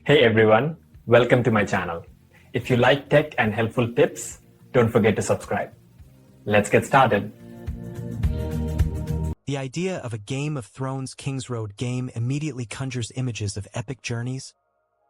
Hey everyone, welcome to my channel. If you like tech and helpful tips, don't forget to subscribe. Let's get started. The idea of a Game of Thrones Kingsroad game immediately conjures images of epic journeys,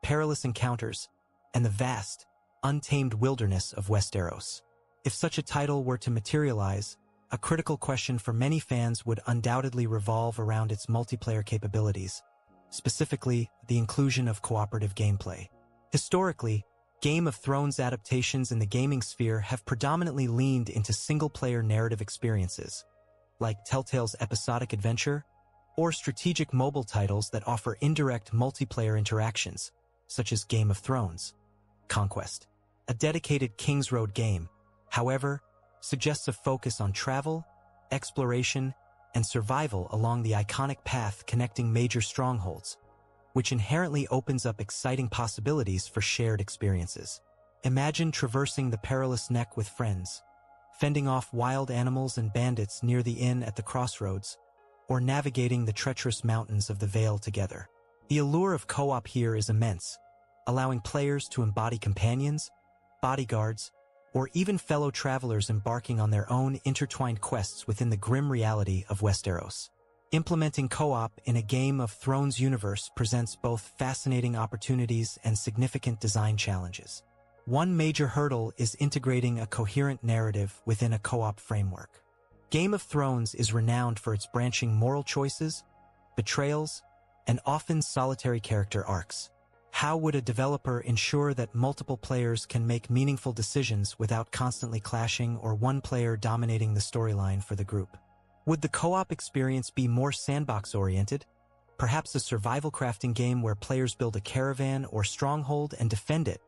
perilous encounters, and the vast, untamed wilderness of Westeros. If such a title were to materialize, a critical question for many fans would undoubtedly revolve around its multiplayer capabilities, specifically the inclusion of cooperative gameplay. Historically, Game of Thrones adaptations in the gaming sphere have predominantly leaned into single-player narrative experiences, like Telltale's episodic adventure, or strategic mobile titles that offer indirect multiplayer interactions, such as Game of Thrones Conquest. A dedicated Kingsroad game, however, suggests a focus on travel, exploration, and survival along the iconic path connecting major strongholds, which inherently opens up exciting possibilities for shared experiences. Imagine traversing the perilous neck with friends, fending off wild animals and bandits near the inn at the crossroads, or navigating the treacherous mountains of the Vale together. The allure of co-op here is immense, allowing players to embody companions, bodyguards, or even fellow travelers embarking on their own intertwined quests within the grim reality of Westeros. Implementing co-op in a Game of Thrones universe presents both fascinating opportunities and significant design challenges. One major hurdle is integrating a coherent narrative within a co-op framework. Game of Thrones is renowned for its branching moral choices, betrayals, and often solitary character arcs. How would a developer ensure that multiple players can make meaningful decisions without constantly clashing or one player dominating the storyline for the group? Would the co-op experience be more sandbox-oriented, perhaps a survival crafting game where players build a caravan or stronghold and defend it,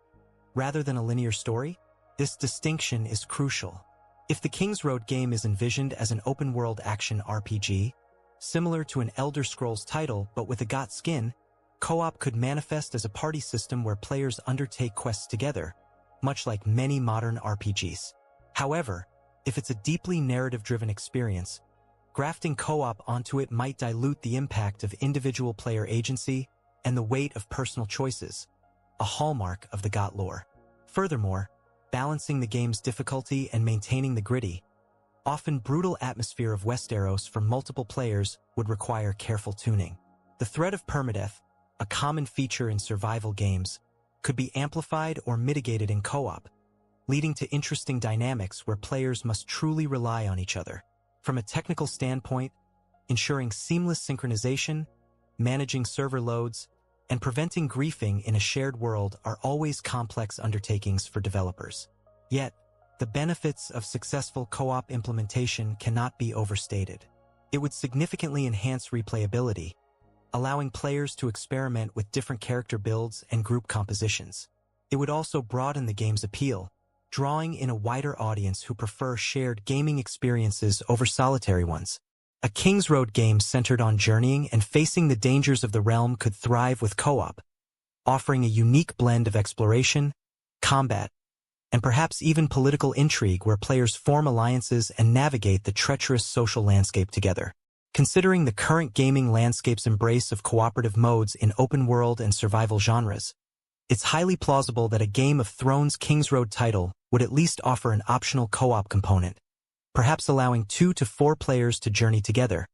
rather than a linear story? This distinction is crucial. If the Kingsroad game is envisioned as an open-world action RPG, similar to an Elder Scrolls title but with a GOT skin, co-op could manifest as a party system where players undertake quests together, much like many modern RPGs. However, if it's a deeply narrative-driven experience, grafting co-op onto it might dilute the impact of individual player agency and the weight of personal choices, a hallmark of the GOT lore. Furthermore, balancing the game's difficulty and maintaining the gritty, often brutal atmosphere of Westeros for multiple players would require careful tuning. The threat of permadeath, a common feature in survival games, could be amplified or mitigated in co-op, leading to interesting dynamics where players must truly rely on each other. From a technical standpoint, ensuring seamless synchronization, managing server loads, and preventing griefing in a shared world are always complex undertakings for developers. Yet, the benefits of successful co-op implementation cannot be overstated. It would significantly enhance replayability, allowing players to experiment with different character builds and group compositions. It would also broaden the game's appeal, drawing in a wider audience who prefer shared gaming experiences over solitary ones. A Kingsroad game centered on journeying and facing the dangers of the realm could thrive with co-op, offering a unique blend of exploration, combat, and perhaps even political intrigue where players form alliances and navigate the treacherous social landscape together. Considering the current gaming landscape's embrace of cooperative modes in open-world and survival genres, it's highly plausible that a Game of Thrones Kingsroad title would at least offer an optional co-op component, perhaps allowing 2 to 4 players to journey together,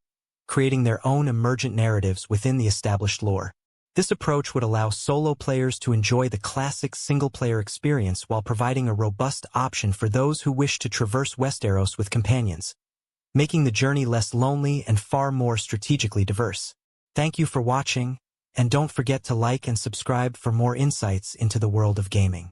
creating their own emergent narratives within the established lore. This approach would allow solo players to enjoy the classic single-player experience while providing a robust option for those who wish to traverse Westeros with companions, making the journey less lonely and far more strategically diverse. Thank you for watching, and don't forget to like and subscribe for more insights into the world of gaming.